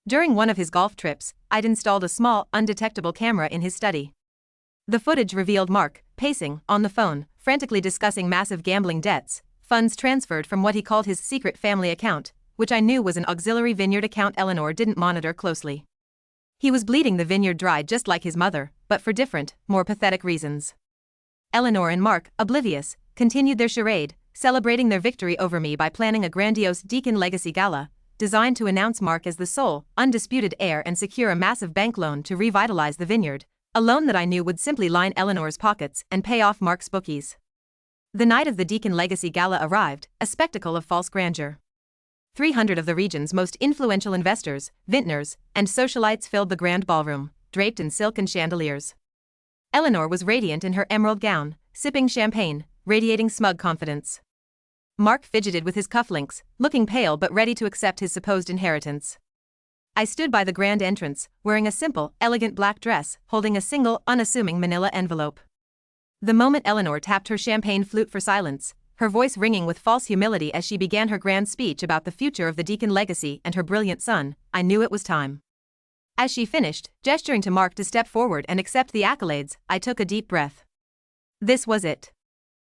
During one of his golf trips, I'd installed a small, undetectable camera in his study. The footage revealed Mark, pacing, on the phone, frantically discussing massive gambling debts, funds transferred from what he called his secret family account, which I knew was an auxiliary vineyard account Eleanor didn't monitor closely. He was bleeding the vineyard dry just like his mother, but for different, more pathetic reasons. Eleanor and Mark, oblivious, continued their charade, celebrating their victory over me by planning a grandiose Deacon Legacy Gala, designed to announce Mark as the sole, undisputed heir and secure a massive bank loan to revitalize the vineyard, a loan that I knew would simply line Eleanor's pockets and pay off Mark's bookies. The night of the Deacon Legacy Gala arrived, a spectacle of false grandeur. 300 of the region's most influential investors, vintners, and socialites filled the grand ballroom, draped in silk and chandeliers. Eleanor was radiant in her emerald gown, sipping champagne, radiating smug confidence. Mark fidgeted with his cufflinks, looking pale but ready to accept his supposed inheritance. I stood by the grand entrance, wearing a simple, elegant black dress, holding a single, unassuming manila envelope. The moment Eleanor tapped her champagne flute for silence, her voice ringing with false humility as she began her grand speech about the future of the Deacon legacy and her brilliant son, I knew it was time. As she finished, gesturing to Mark to step forward and accept the accolades, I took a deep breath. This was it.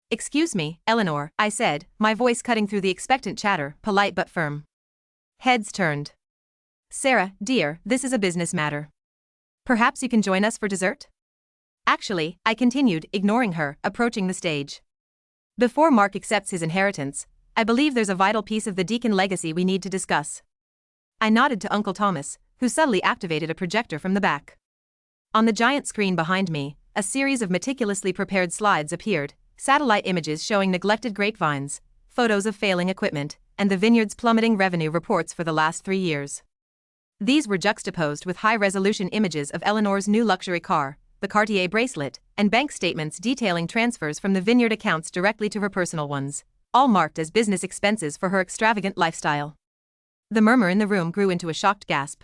"Excuse me, Eleanor," I said, my voice cutting through the expectant chatter, polite but firm. Heads turned. "Sarah, dear, this is a business matter. Perhaps you can join us for dessert?" "Actually," I continued, ignoring her, approaching the stage. "Before Mark accepts his inheritance, I believe there's a vital piece of the Deacon legacy we need to discuss." I nodded to Uncle Thomas, who subtly activated a projector from the back. On the giant screen behind me, a series of meticulously prepared slides appeared, satellite images showing neglected grapevines, photos of failing equipment, and the vineyard's plummeting revenue reports for the last 3 years. These were juxtaposed with high-resolution images of Eleanor's new luxury car, the Cartier bracelet, and bank statements detailing transfers from the vineyard accounts directly to her personal ones, all marked as business expenses for her extravagant lifestyle. The murmur in the room grew into a shocked gasp.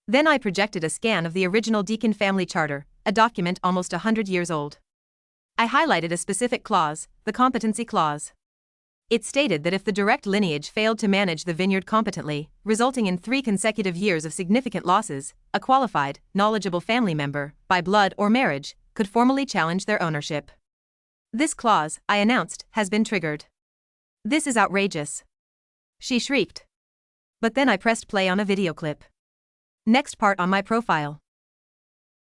Then I projected a scan of the original Deacon family charter, a document almost 100 years old. I highlighted a specific clause, the competency clause. It stated that if the direct lineage failed to manage the vineyard competently, resulting in 3 consecutive years of significant losses, a qualified, knowledgeable family member, by blood or marriage, could formally challenge their ownership. "This clause," I announced, "has been triggered. This is outrageous." She shrieked. But then I pressed play on a video clip. Next part on my profile.